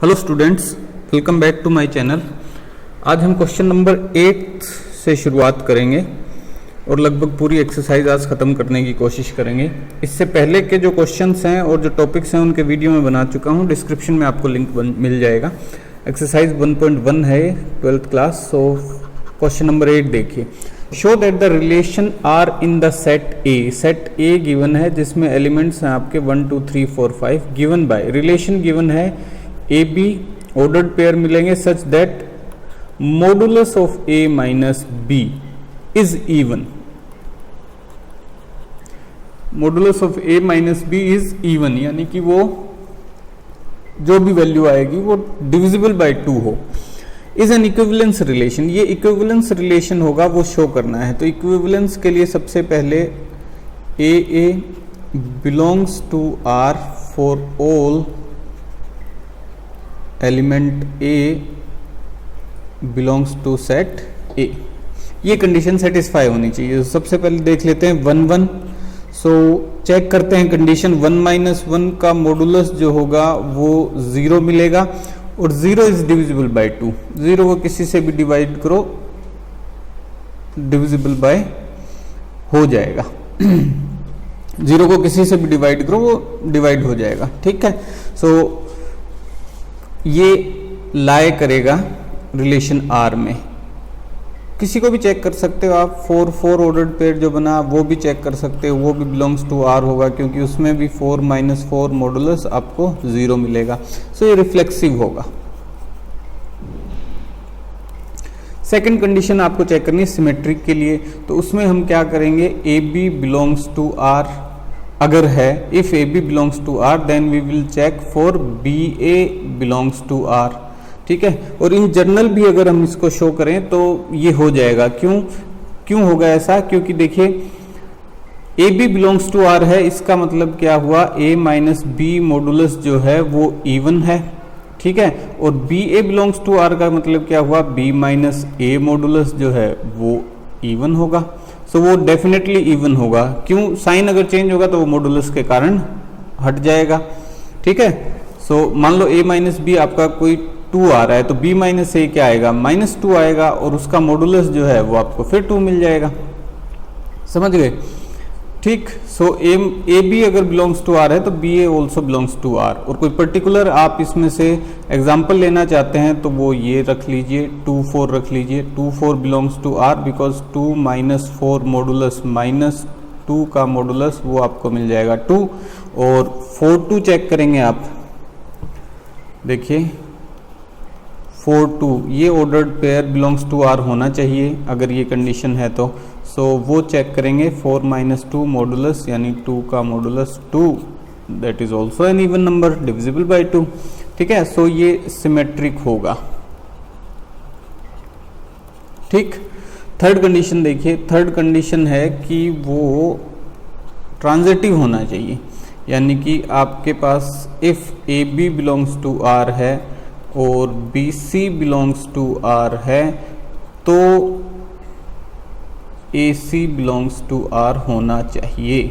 Hello students, welcome back to my channel. आज हम question number 8 से शुरुआत करेंगे और लगभग पूरी एक्सरसाइज आज ख़त्म करने की कोशिश करेंगे। इससे पहले के जो क्वेश्चंस हैं और जो टॉपिक्स हैं उनके वीडियो में बना चुका हूं, डिस्क्रिप्शन में आपको लिंक मिल जाएगा। एक्सरसाइज 1.1 है 12th class. So question number 8 देखिए। Show that the relation R in the set A. Set A given है जिसमें एलिमेंट्स हैं आपके 1 2 3 4 5 गिवन बाय रिलेशन गिवन है ए बी ऑर्डर्ड पेयर मिलेंगे such that modulus of A minus B is even. Modulus of A minus B is even यानी कि वो जो भी वैल्यू आएगी वो डिविजिबल बाय 2 हो। Is an equivalence relation. ये इक्विवेलेंस रिलेशन होगा, वो शो करना है। तो इक्विवेलेंस के लिए सबसे पहले A belongs to R for all element A belongs to set A. ये कंडीशन सेटिस्फाई होनी चाहिए। सबसे पहले देख लेते हैं 1 1। सो चेक करते हैं कंडीशन 1 माइनस 1 का मॉडुलस जो होगा वो 0 मिलेगा और 0 इज डिविजिबल बाय 2। 0 को किसी से भी डिवाइड करो, डिविजिबल बाय हो जाएगा। 0 को किसी से भी डिवाइड करो वो डिवाइड हो जाएगा। ठीक है। सो ये लाए करेगा रिलेशन आर में। किसी को भी चेक कर सकते हो आप। 4 4 ऑर्डर्ड पेयर जो बना वो भी चेक कर सकते हो, वो भी बिलोंग्स टू आर होगा क्योंकि उसमें भी 4 माइनस 4 मॉडुलस आपको 0 मिलेगा। सो ये रिफ्लेक्सिव होगा। सेकंड कंडीशन आपको चेक करनी है सिमेट्रिक के लिए। तो उसमें हम क्या करेंगे, A B belongs to R अगर है, if A B belongs to R then we will check for B A belongs to R. ठीक है। और इन जनरल भी अगर हम इसको शो करें तो ये हो जाएगा। क्यों होगा ऐसा? क्योंकि देखिए A B belongs to R है, इसका मतलब क्या हुआ, ए माइनस बी मॉडुलस जो है वो इवन है। ठीक है। और B A belongs to R का मतलब क्या हुआ, बी माइनस ए मॉडुलस जो है वो इवन होगा। सो वो डेफिनेटली इवन होगा। क्यों? साइन अगर चेंज होगा तो वो मॉडुलस के कारण हट जाएगा। ठीक है। सो मान लो a माइनस बी आपका कोई 2 आ रहा है तो b माइनस ए क्या आएगा, -2 आएगा और उसका मॉडुलस जो है वो आपको फिर 2 मिल जाएगा। समझ गए? ठीक। सो ए बी अगर बिलोंग्स टू आर है तो B A also belongs to R. और कोई पर्टिकुलर आप इसमें से एग्जाम्पल लेना चाहते हैं तो वो ये रख लीजिए, 2 4 रख लीजिए। 2 4 belongs to R because 2 minus 4 modulus -2 का मॉडुलस वो आपको मिल जाएगा 2। और 4 2 चेक करेंगे आप, देखिए 4 2 ये ordered pair belongs to R होना चाहिए अगर ये कंडीशन है तो। सो वो चेक करेंगे 4 माइनस 2 मॉडुलस यानी 2 का modulus 2 that is also an even number divisible by 2। ठीक है। सो ये सिमेट्रिक होगा। ठीक। थर्ड कंडीशन देखिए। थर्ड कंडीशन है कि वो ट्रांजिटिव होना चाहिए, यानी कि आपके पास if A B belongs to R है और B C belongs to R है तो A C belongs to R होना चाहिए,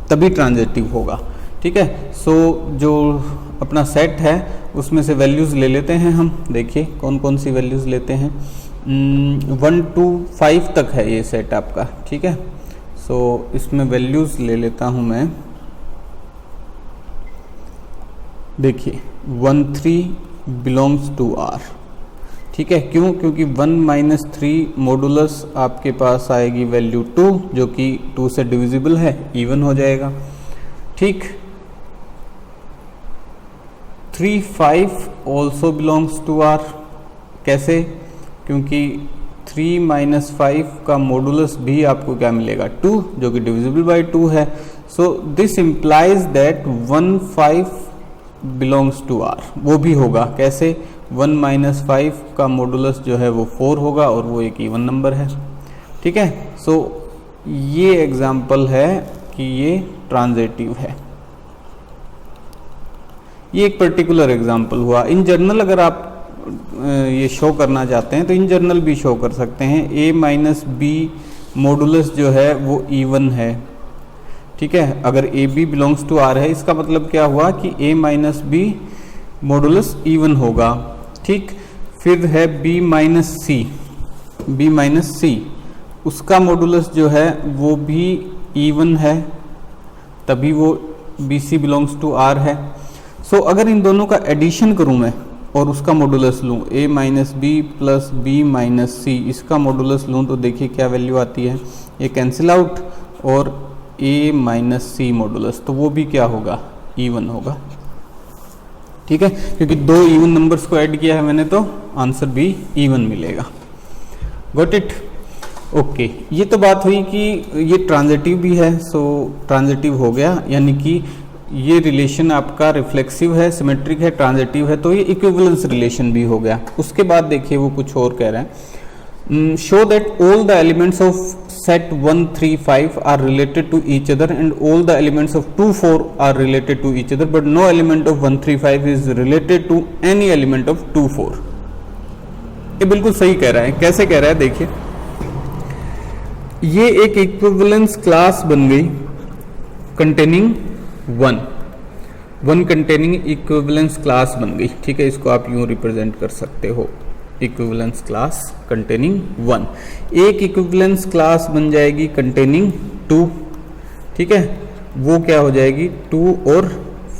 तभी ट्रांजिटिव होगा। ठीक है। सो जो अपना सेट है उसमें से वैल्यूज़ ले लेते हैं हम। देखिए कौन कौन सी वैल्यूज़ लेते हैं। 1 2 5 तक है ये सेट आपका। ठीक है। सो इसमें वैल्यूज़ ले लेता हूँ मैं। देखिए 1 3 बिलोंग्स टू आर। ठीक है। क्यों? क्योंकि 1 माइनस 3 मॉडुलस आपके पास आएगी वैल्यू 2 जो कि 2 से डिविजिबल है, इवन हो जाएगा। ठीक। 3 5 ऑल्सो बिलोंग्स टू आर। कैसे? क्योंकि 3 माइनस 5 का मॉडुलस भी आपको क्या मिलेगा, 2 जो कि डिविजिबल बाय 2 है। So this implies that 1 5 belongs to R. वो भी होगा कैसे? 1 माइनस 5 का मॉडुलस जो है वो 4 होगा और वो एक इवन नंबर है। ठीक है। सो ये एग्जाम्पल है कि ये ट्रांजिटिव है। ये एक पर्टिकुलर एग्जाम्पल हुआ। इन जनरल अगर आप ये शो करना चाहते हैं तो इन जनरल भी शो कर सकते हैं। a माइनस बी मॉडुलस जो है वो इवन है। ठीक है। अगर A B belongs to R है, इसका मतलब क्या हुआ कि A minus B modulus even होगा। ठीक, फिर है बी माइनस सी, उसका मॉडुलस जो है वो भी इवन है, तभी वो B C belongs to R है। सो अगर इन दोनों का एडिशन करूं मैं और उसका मॉडुलस लूं a minus B plus B minus C, इसका मॉडुलस लूं तो देखिए क्या वैल्यू आती है, ये कैंसिल आउट और a माइनस सी मॉडुलस, तो वो भी क्या होगा, इवन होगा। ठीक है, क्योंकि दो इवन नंबर्स को ऐड किया है मैंने तो आंसर भी इवन मिलेगा। Got it? ओके, ये तो बात हुई कि ये ट्रांजिटिव भी है, सो ट्रांजिटिव हो गया, यानी कि ये रिलेशन आपका रिफ्लेक्सिव है, सिमेट्रिक है, ट्रांजिटिव है, तो ये इक्विवेलेंस रिलेशन भी हो गया। उसके बाद देखिए वो कुछ और कह रहे हैं, show that all the elements of set 1 3 5 are related to each other and all the elements of 2 4 are related to each other but no element of 1 3 5 is related to any element of 2 4। ये बिल्कुल सही कह रहा है। कैसे कह रहा है देखिए, ये एक इक्विवेलेंस क्लास बन गई containing one containing equivalence class बन गई। ठीक है, इसको आप यूं रिप्रेजेंट कर सकते हो, इक्विवेलेंस क्लास कंटेनिंग 1। एक इक्विवेलेंस क्लास बन जाएगी कंटेनिंग 2। ठीक है, वो क्या हो जाएगी 2 और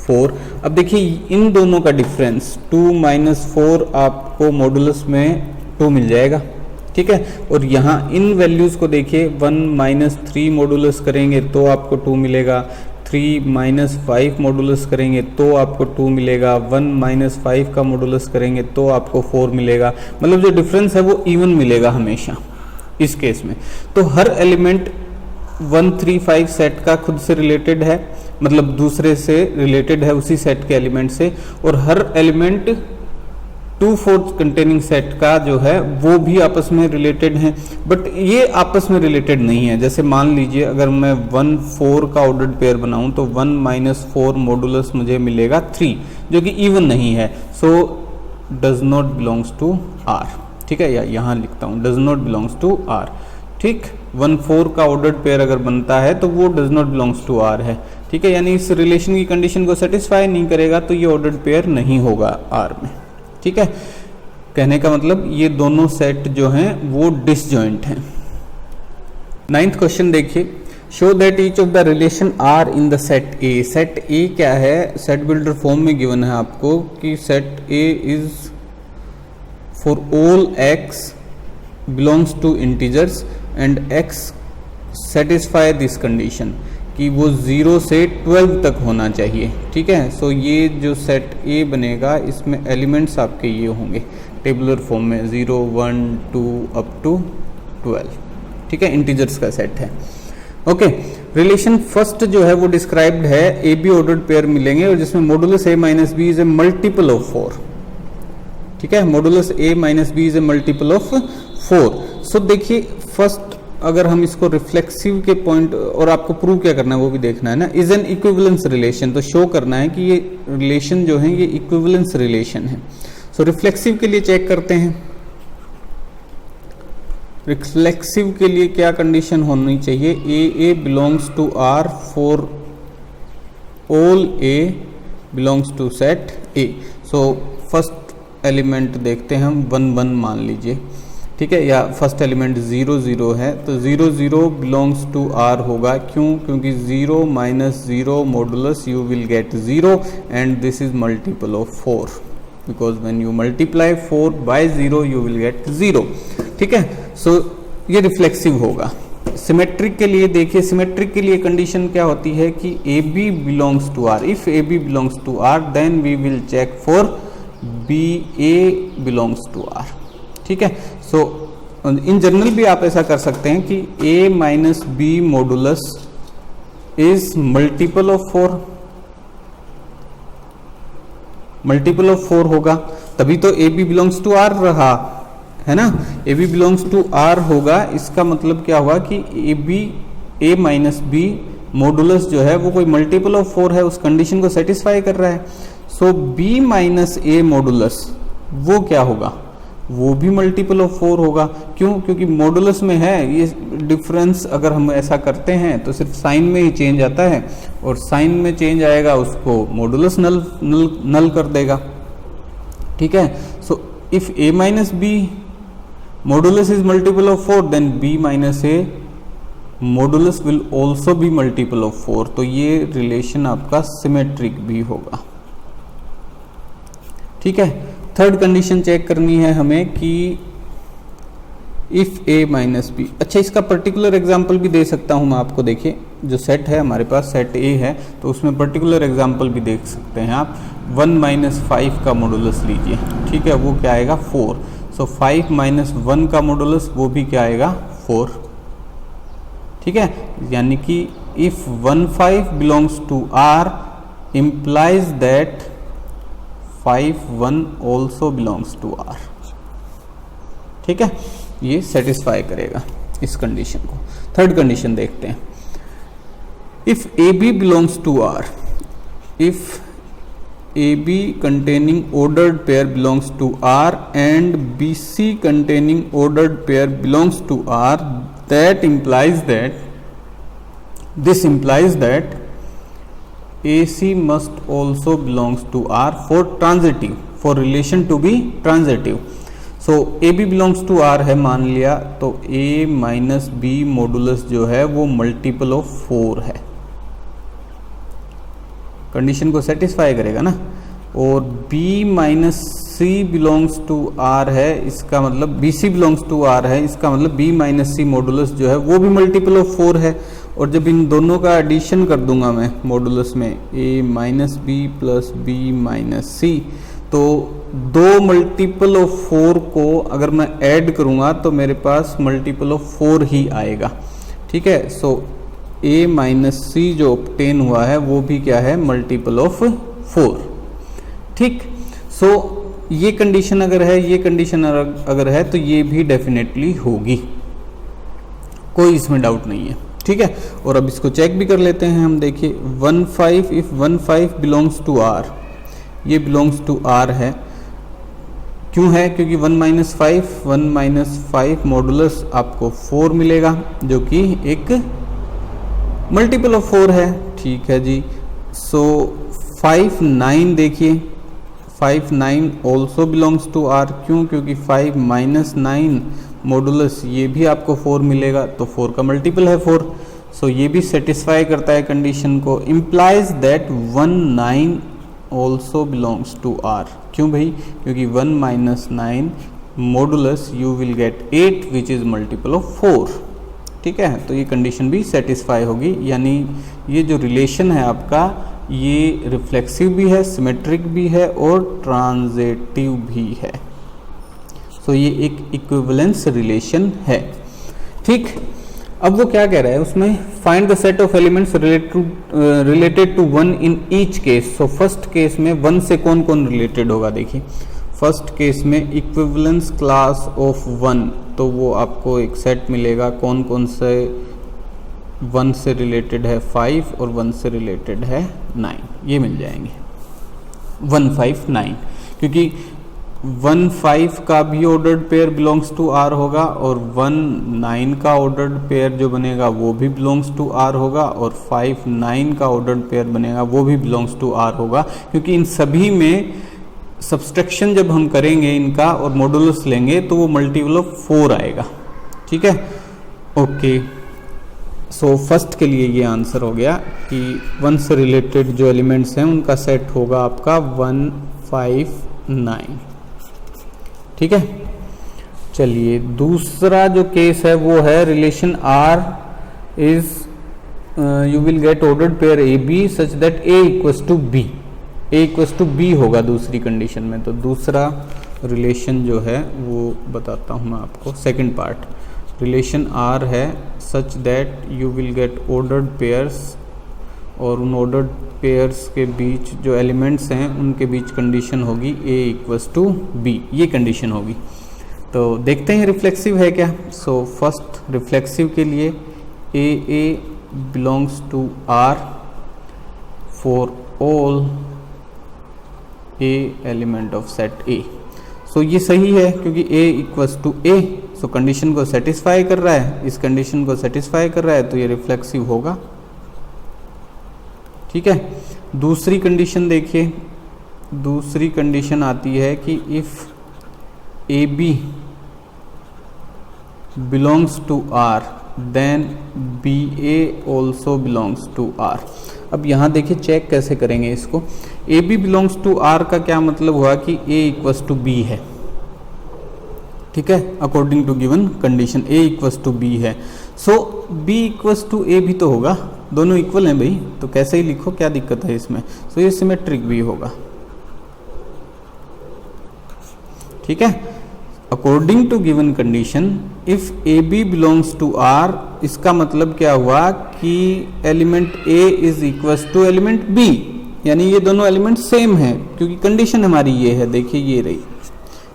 4। अब देखिए इन दोनों का डिफरेंस 2 माइनस 4 आपको मॉडुलस में 2 मिल जाएगा। ठीक है, और यहाँ इन वैल्यूज को देखिए 1 माइनस 3 मॉडुलस करेंगे तो आपको 2 मिलेगा, 3 माइनस 5 मॉडुलस करेंगे तो आपको 2 मिलेगा, 1 माइनस 5 का मॉडुलस करेंगे तो आपको 4 मिलेगा। मतलब जो डिफरेंस है वो इवन मिलेगा हमेशा इस केस में। तो हर एलिमेंट 1 3 5 सेट का खुद से रिलेटेड है, मतलब दूसरे से रिलेटेड है उसी सेट के एलिमेंट से, और हर एलिमेंट 2 4 कंटेनिंग सेट का जो है वो भी आपस में रिलेटेड है, बट ये आपस में रिलेटेड नहीं है। जैसे मान लीजिए अगर मैं 1 4 का ऑर्डर्ड पेयर बनाऊं तो 1 माइनस 4 मॉडुलस मुझे मिलेगा 3, जो कि इवन नहीं है, so does not belongs to R. ठीक है, या यहाँ लिखता हूँ does not belongs to R. ठीक, 1 4 का ऑर्डर्ड पेयर अगर बनता है तो वो does not belongs to R है। ठीक है, यानी इस रिलेशन की कंडीशन को सेटिस्फाई नहीं करेगा तो ये ऑर्डर्ड पेयर नहीं होगा आर में। ठीक है, कहने का मतलब ये दोनों सेट जो हैं वो डिसजॉइंट हैं। 9th क्वेश्चन देखिए, show that each of the relation R in the set A. Set A क्या है, सेट बिल्डर फॉर्म में गिवन है आपको कि set A is for all X belongs to integers and X satisfy this condition, कि वो 0 से 12 तक होना चाहिए। ठीक है, सो ये जो सेट ए बनेगा इसमें एलिमेंट्स आपके ये होंगे टेबुलर फॉर्म में 0 1 2 अप टू 12। ठीक है, इंटीजर्स का सेट है। ओके, रिलेशन फर्स्ट जो है वो डिस्क्राइब्ड है, ए बी ऑर्डर्ड पेयर मिलेंगे और जिसमें modulus A minus B is a multiple of 4। ठीक है, modulus A minus B is a multiple of 4। So देखिए फर्स्ट अगर हम इसको रिफ्लेक्सिव के पॉइंट, और आपको प्रूव क्या करना है वो भी देखना है ना, इज एन इक्विवेलेंस रिलेशन, तो शो करना है कि ये रिलेशन जो है ये इक्विवेलेंस रिलेशन है। सो रिफ्लेक्सिव के लिए चेक करते हैं, रिफ्लेक्सिव के लिए क्या कंडीशन होनी चाहिए, A belongs to R for all A belongs to set A. So first element देखते हैं हम 1 1 मान लीजिए। ठीक है, या फर्स्ट एलिमेंट 0 0 है तो 0 0 बिलोंग्स टू आर होगा। क्यों? क्योंकि 0 minus 0 modulus you will get 0 and this is multiple of 4, because when you multiply 4 by 0 you will get 0। ठीक है, सो ये रिफ्लेक्सिव होगा। सिमेट्रिक के लिए देखिए, सिमेट्रिक के लिए कंडीशन क्या होती है कि A B belongs to R. If A B belongs to R then we will check for B A belongs to R. ठीक है, सो इन जनरल भी आप ऐसा कर सकते हैं कि a minus B modulus is multiple of 4, multiple of 4 होगा, तभी तो A B belongs to R रहा है ना। A B belongs to R होगा, इसका मतलब क्या हुआ कि ए माइनस बी मॉडुलस जो है वो कोई मल्टीपल ऑफ 4 है, उस कंडीशन को सेटिस्फाई कर रहा है। सो b माइनस ए मॉडुलस वो क्या होगा, वो भी मल्टीपल ऑफ 4 होगा। क्यों? क्योंकि मॉडुलस में है ये डिफरेंस। अगर हम ऐसा करते हैं तो सिर्फ साइन में ही चेंज आता है, और साइन में चेंज आएगा उसको मॉडुलस नल कर देगा। ठीक है। So if a minus B modulus is multiple of 4 then b minus a modulus will also be multiple of 4। तो ये रिलेशन आपका सिमेट्रिक भी होगा। ठीक है। थर्ड कंडीशन चेक करनी है हमें कि इफ a माइनस बी। अच्छा, इसका पर्टिकुलर एग्जाम्पल भी दे सकता हूं मैं आपको। देखिए जो सेट है हमारे पास, सेट a है, तो उसमें पर्टिकुलर एग्जाम्पल भी देख सकते हैं आप। 1 माइनस 5 का मॉडुलस लीजिए, ठीक है, वो क्या आएगा 4। सो 5 माइनस 1 का मॉडुलस वो भी क्या आएगा 4। ठीक है, यानी कि if 1 5 belongs to R implies that 5 1 also belongs to R। ठीक है, ये सेटिस्फाई करेगा इस कंडीशन को। थर्ड कंडीशन देखते हैं। If AB belongs to R, if AB containing ordered pair belongs to R and BC containing ordered pair belongs to R, that implies that this implies that AC must also belongs to R for transitive, for relation to be transitive। So AB belongs to R है मान लिया, तो A minus B modulus जो है वो multiple of 4 है। Condition को satisfy करेगा ना। और B minus C belongs to R है, इसका मतलब BC बिलोंग्स टू R है, इसका मतलब B माइनस सी मॉडुलस जो है वो भी मल्टीपल ऑफ 4 है। और जब इन दोनों का एडिशन कर दूंगा मैं मॉडुलस में A माइनस बी प्लस B माइनस सी, तो दो मल्टीपल ऑफ 4 को अगर मैं ऐड करूंगा तो मेरे पास मल्टीपल ऑफ 4 ही आएगा। ठीक है। सो A माइनस सी जो ऑब्टेन हुआ है वो भी क्या है मल्टीपल ऑफ 4। ठीक। सो ये कंडीशन अगर है, ये कंडीशन अगर है तो ये भी डेफिनेटली होगी, कोई इसमें डाउट नहीं है। ठीक है। और अब इसको चेक भी कर लेते हैं हम। देखिए 1 5, इफ 1 5 बिलोंग्स टू R, ये बिलोंग्स टू R है। क्यों है? क्योंकि 1 माइनस 5 मॉडुलस आपको 4 मिलेगा जो कि एक मल्टीपल ऑफ 4 है। ठीक है जी। सो 5 9 देखिए, 5 9 ऑल्सो बिलोंग्स टू R। क्यों? क्योंकि 5 माइनस 9 मॉडुलस ये भी आपको 4 मिलेगा, तो 4 का मल्टीपल है 4। सो ये भी सेटिस्फाई करता है कंडीशन को। Implies that 1 9 also belongs to R। क्यों भाई? क्योंकि 1 minus 9 modulus you will get 8 which is multiple of 4। ठीक है। तो ये कंडीशन भी सेटिस्फाई होगी, यानी ये जो रिलेशन है आपका ये रिफ्लेक्सिव भी है, सिमेट्रिक भी है और ट्रांजिटिव भी है। सो ये एक इक्विवेलेंस रिलेशन है। ठीक। अब वो क्या कह रहा है उसमें, find the set of elements related to 1 in each case. So first case में 1 से कौन कौन रिलेटेड होगा? देखिए फर्स्ट केस में इक्विवेलेंस क्लास ऑफ 1, तो वो आपको एक सेट मिलेगा। कौन कौन से 1 से रिलेटेड है? 5 और 1 से रिलेटेड है 9, ये मिल जाएंगे 1 5 9। क्योंकि 1 5 का भी ordered pair belongs to R होगा और 1 9 का ऑर्डर्ड पेयर जो बनेगा वो भी बिलोंग्स टू R होगा और 5 9 का ऑर्डर्ड पेयर बनेगा वो भी बिलोंग्स टू R होगा। क्योंकि इन सभी में सब्सट्रैक्शन जब हम करेंगे इनका और मॉडुलस लेंगे तो वो मल्टीपल ऑफ 4 आएगा। ठीक है। ओके। सो फर्स्ट के लिए ये आंसर हो गया कि 1 से रिलेटेड जो एलिमेंट्स हैं उनका सेट होगा आपका 1 5 9। ठीक है। चलिए दूसरा जो केस है वो है relation R is you will get ordered pair AB such that A equals to B। A equals to B होगा दूसरी कंडीशन में। तो दूसरा रिलेशन जो है वो बताता हूँ मैं आपको। सेकंड पार्ट रिलेशन R है such that you will get ordered pairs, और उन ऑर्डर्ड पेयर्स के बीच जो एलिमेंट्स हैं उनके बीच कंडीशन होगी A इक्वल्स टू B, ये कंडीशन होगी। तो देखते हैं रिफ्लेक्सिव है क्या। सो फर्स्ट रिफ्लेक्सिव के लिए A belongs to R for all A element of set A। So ये सही है क्योंकि A equals to A। So condition को सेटिस्फाई कर रहा है, इस कंडीशन को सेटिस्फाई कर रहा है, तो ये रिफ्लेक्सिव होगा। ठीक है। दूसरी कंडीशन देखिए, दूसरी कंडीशन आती है कि if A B belongs to R then B A also belongs to R. अब यहाँ देखिए चेक कैसे करेंगे इसको। A B belongs to R का क्या मतलब हुआ कि ए इक्वस टू बी है, ठीक है, according to given condition A equals to B है। So B equals to A भी तो होगा, दोनों इक्वल हैं भाई, तो कैसे ही लिखो, क्या दिक्कत है इसमें। सो ये सिमेट्रिक भी होगा, ठीक है। According to given condition if A B belongs to R, इसका मतलब क्या हुआ कि element A is equals to element B, यानी ये दोनों एलिमेंट सेम है, क्योंकि कंडीशन हमारी ये है, देखिए ये रही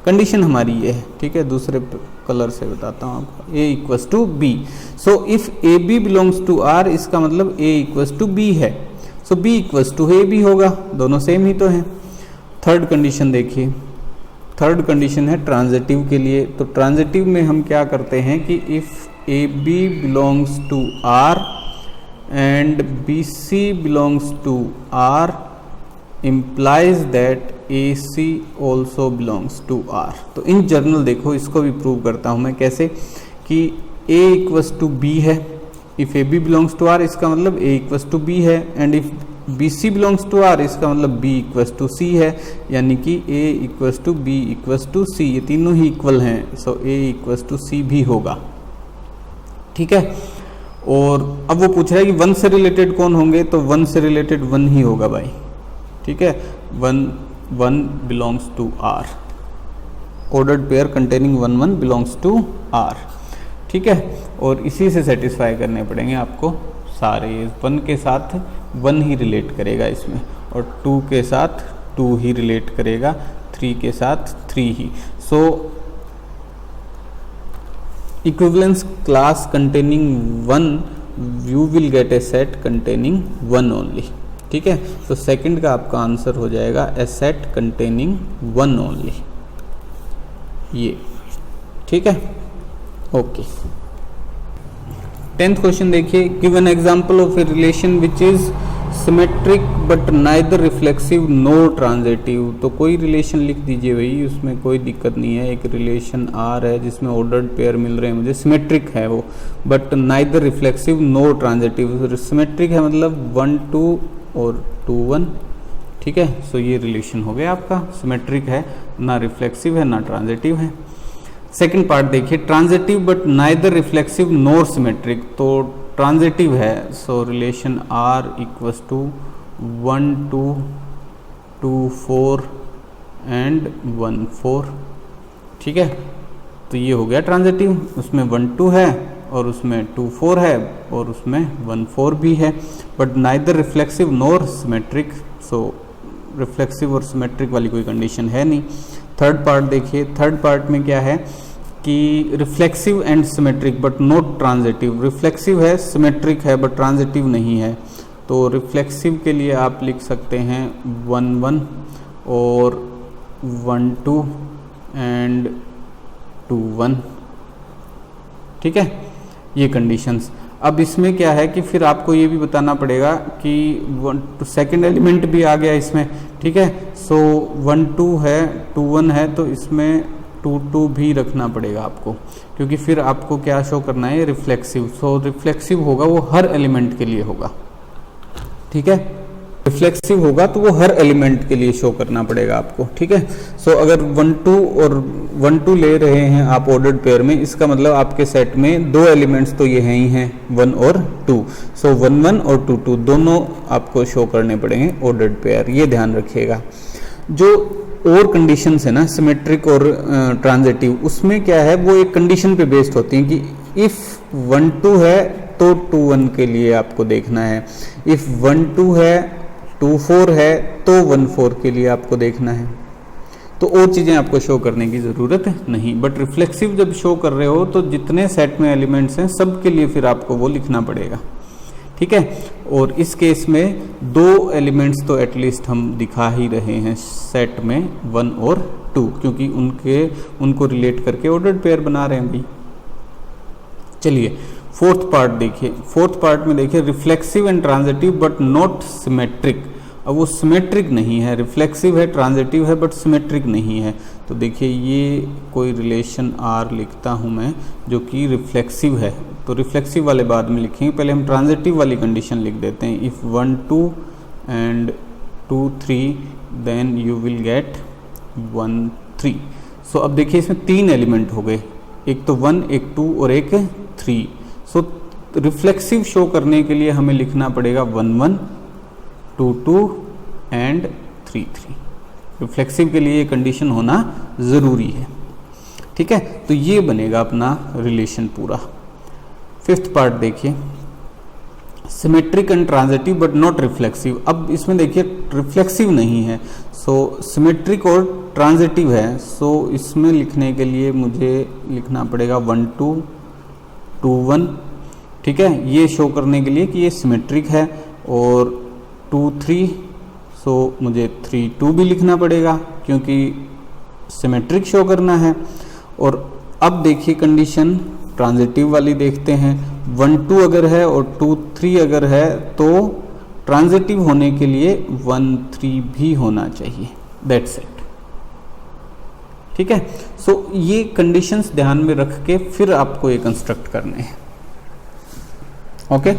कंडीशन हमारी ये है, ठीक है। दूसरे कलर से बताता हूँ आपको, A equals to B. So if A B belongs to R, इसका मतलब ए इक्वस टू बी है, so B equals to A B होगा, दोनों सेम ही तो हैं। थर्ड कंडीशन देखिए, थर्ड कंडीशन है ट्रांजिटिव के लिए। तो ट्रांजिटिव में हम क्या करते हैं कि if A B belongs to R and B C belongs to R implies that AC also belongs to R। तो इन जनरल देखो, इसको भी प्रूव करता हूँ मैं कैसे, कि A इक्वस टू बी है, if A B belongs to R इसका मतलब A इक्वस टू बी है, and if B C belongs to R इसका मतलब B इक्वस टू सी है, यानी कि A equals to B equals to C, ये तीनों ही इक्वल हैं, so A equals to C भी होगा, ठीक है। और अब वो पूछ रहा है कि वन से रिलेटेड कौन होंगे, तो वन से रिलेटेड वन ही होगा भाई, ठीक है। One belongs to R, ordered pair containing one one belongs to R, ठीक है। और इसी से सेटिस्फाई करने पड़ेंगे आपको सारे। वन के साथ वन ही रिलेट करेगा इसमें, और टू के साथ टू ही रिलेट करेगा, थ्री के साथ three he. So equivalence class containing one, you will gate A set containing one only, ठीक है। तो सेकंड का आपका आंसर हो जाएगा ए सेट कंटेनिंग वन ओनली, ये, ठीक है, ओके। 10th क्वेश्चन देखिए, give an example of a relation which is symmetric but neither reflexive NOR transitive. तो कोई रिलेशन लिख दीजिए भाई, उसमें कोई दिक्कत नहीं है। एक रिलेशन आर है जिसमें ऑर्डर्ड पेयर मिल रहे हैं मुझे, सिमेट्रिक है वो, but neither reflexive NOR transitive. Symmetric है मतलब 1 2 और 2 1, ठीक है। सो ये रिलेशन हो गया आपका, सिमेट्रिक है, ना रिफ्लेक्सिव है ना ट्रांजिटिव है। सेकंड पार्ट देखिए, transitive but neither reflexive nor symmetric. तो ट्रांजिटिव है, so relation R equals to 1 2 2 4 and 1 4, ठीक है। तो ये हो गया ट्रांजिटिव, उसमें 1 2 है और उसमें 2 4 है और उसमें 1 4 भी है, but neither reflexive nor symmetric. So reflexive और सिमेट्रिक वाली कोई कंडीशन है नहीं। थर्ड पार्ट देखिए, थर्ड पार्ट में क्या है कि reflexive and symmetric but not transitive. Reflexive है, सिमेट्रिक है बट ट्रांजिटिव नहीं है। तो रिफ्लेक्सिव के लिए आप लिख सकते हैं 1 1 और 1 2 एंड 2 1, ठीक है, ये कंडीशंस। अब इसमें क्या है कि फिर आपको ये भी बताना पड़ेगा कि सेकंड एलिमेंट भी आ गया इसमें, ठीक है। सो 1 2 है, 2 1 है, तो इसमें 2 2 भी रखना पड़ेगा आपको, क्योंकि फिर आपको क्या शो करना है, रिफ्लेक्सिव। सो रिफ्लेक्सिव होगा वो हर एलिमेंट के लिए होगा, ठीक है। रिफ्लेक्सिव होगा तो वो हर एलिमेंट के लिए शो करना पड़ेगा आपको, ठीक है। सो अगर 1 2 और 1 2 ले रहे हैं आप ऑर्डर्ड पेयर में, इसका मतलब आपके सेट में दो एलिमेंट्स तो ये हैं ही हैं, 1 और 2। सो 1 1 और 2 2 दोनों आपको शो करने पड़ेंगे ऑर्डर्ड पेयर, ये ध्यान रखिएगा। जो और कंडीशंस है ना सिमेट्रिक और ट्रांजिटिव, उसमें क्या है वो एक कंडीशन पे बेस्ड होती हैं कि इफ़ 1 2 है तो 2 1 के लिए आपको देखना है, इफ़ 1 2 है 2 4 है तो 1 4 के लिए आपको देखना है। तो और चीज़ें आपको शो करने की ज़रूरत नहीं। बट रिफ्लेक्सिव जब शो कर रहे हो तो जितने सेट में एलिमेंट्स हैं सब के लिए फिर आपको वो लिखना पड़ेगा, ठीक है। और इस केस में दो एलिमेंट्स तो एटलीस्ट हम दिखा ही रहे हैं सेट में, 1 और 2, क्योंकि उनको रिलेट करके ऑर्डर्ड पेयर बना रहे हैं भी। चलिए फोर्थ पार्ट देखिए, फोर्थ पार्ट में देखिए, reflexive and transitive but not symmetric. अब वो सिमेट्रिक नहीं है, रिफ्लेक्सिव है, ट्रांजिटिव है, बट सिमेट्रिक नहीं है। तो देखिए ये कोई रिलेशन आर लिखता हूँ मैं जो कि रिफ्लेक्सिव है, तो रिफ्लेक्सिव वाले बाद में लिखेंगे, पहले हम ट्रांजिटिव वाली कंडीशन लिख देते हैं। If 1 2 and 2 3 then you will get 1 3। So अब देखिए इसमें 3 एलिमेंट हो गए, एक तो 1, एक 2 और एक 3। सो रिफ्लेक्सिव शो करने के लिए हमें लिखना पड़ेगा 1 1 2 2 एंड 3 3। रिफ्लेक्सिव के लिए ये कंडीशन होना ज़रूरी है, ठीक है। तो ये बनेगा अपना रिलेशन पूरा। 5th पार्ट देखिए, symmetric and transitive but not reflexive. अब इसमें देखिए रिफ्लेक्सिव नहीं है, सो सिमेट्रिक और ट्रांजिटिव है। सो इसमें लिखने के लिए मुझे लिखना पड़ेगा 1 2 2 1, ठीक है, ये शो करने के लिए कि ये सिमेट्रिक है। और 2 3, सो मुझे 3 2 भी लिखना पड़ेगा क्योंकि सिमेट्रिक शो करना है। और अब देखिए कंडीशन ट्रांजिटिव वाली देखते हैं, 1 2 अगर है और 2 3 अगर है तो ट्रांजिटिव होने के लिए 1 3 भी होना चाहिए, दैट्स इट, ठीक है। सो ये कंडीशंस ध्यान में रख के फिर आपको ये कंस्ट्रक्ट करने हैं, ओके।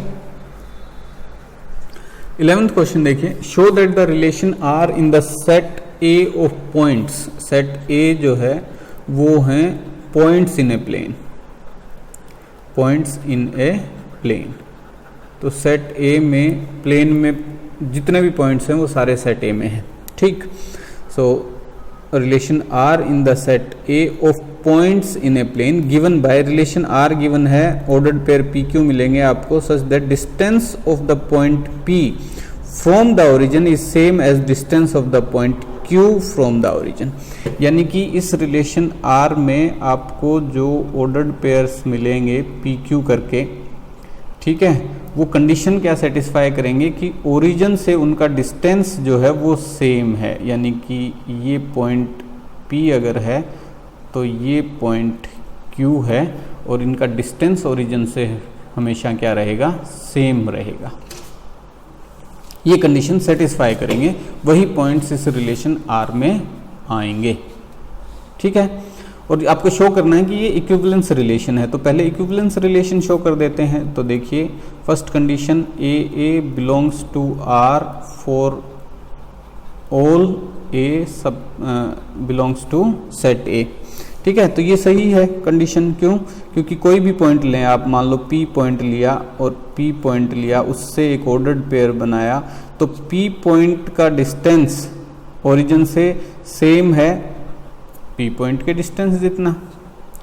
11th क्वेश्चन देखिए, show that the relation R in the set A of points. Set A जो है वो हैं points in a plane, points in a plane. तो सेट ए में प्लेन में जितने भी पॉइंट्स हैं वो सारे सेट ए में हैं, ठीक। So relation R in the set A of points in a plane given by, relation R given है, ऑर्डर्ड पेयर पी क्यू मिलेंगे आपको, such that distance of the point P from the origin is same as distance of the point Q from the origin. यानी कि इस relation R में आपको जो ordered pairs मिलेंगे पी क्यू करके, ठीक है, वो कंडीशन क्या सेटिस्फाई करेंगे कि ओरिजिन से उनका डिस्टेंस जो है वो सेम है। यानी कि ये पॉइंट पी अगर है तो ये पॉइंट क्यू है और इनका डिस्टेंस ओरिजिन से हमेशा क्या रहेगा, सेम रहेगा। ये कंडीशन सेटिस्फाई करेंगे, वही पॉइंट्स इस रिलेशन आर में आएंगे, ठीक है। और आपको शो करना है कि ये इक्विवेलेंस रिलेशन है, तो पहले इक्विवेलेंस रिलेशन शो कर देते हैं। तो देखिए first condition A belongs to R for all A सब बिलोंग्स टू सेट ए, ठीक है। तो ये सही है कंडीशन, क्यों? क्योंकि कोई भी पॉइंट लें आप, मान लो P पॉइंट लिया और P पॉइंट लिया, उससे एक ऑर्डर्ड पेयर बनाया, तो P पॉइंट का डिस्टेंस ओरिजिन से सेम है P पॉइंट के डिस्टेंस जितना।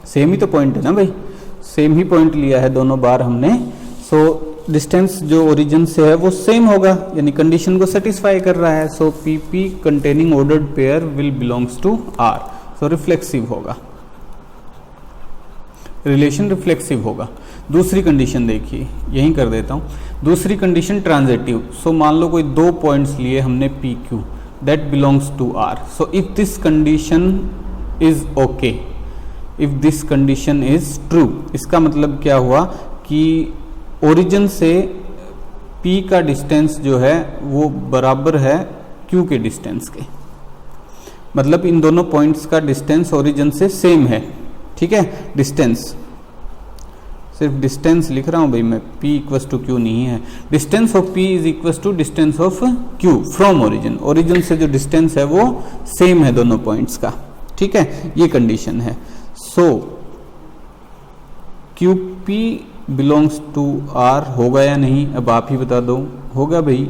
सेम ही तो पॉइंट है ना भाई, सेम ही पॉइंट लिया है दोनों बार हमने, सो डिस्टेंस जो ओरिजिन से है वो सेम होगा, यानी कंडीशन को सेटिस्फाई कर रहा है। So PP containing ordered pair will belongs to R, so reflexive होगा, रिलेशन रिफ्लेक्सिव होगा। दूसरी कंडीशन देखिए, यहीं कर देता हूँ। दूसरी कंडीशन ट्रांजिटिव। सो मान लो कोई 2 पॉइंट्स लिए हमने PQ, that belongs to R। So if this condition is okay, if this condition is true, इसका मतलब क्या हुआ कि ओरिजिन से P का डिस्टेंस जो है वो बराबर है Q के डिस्टेंस के, मतलब इन दोनों पॉइंट्स का डिस्टेंस ओरिजिन से सेम है, ठीक है। डिस्टेंस, सिर्फ डिस्टेंस लिख रहा हूं भाई मैं, P इक्वस टू Q नहीं है। Distance of P is equals to distance of Q from origin, origin से जो डिस्टेंस है वो सेम है दोनों पॉइंट्स का, ठीक है। ये कंडीशन है। सो QP बिलोंग्स टू R होगा या नहीं, अब आप ही बता दो। होगा भाई,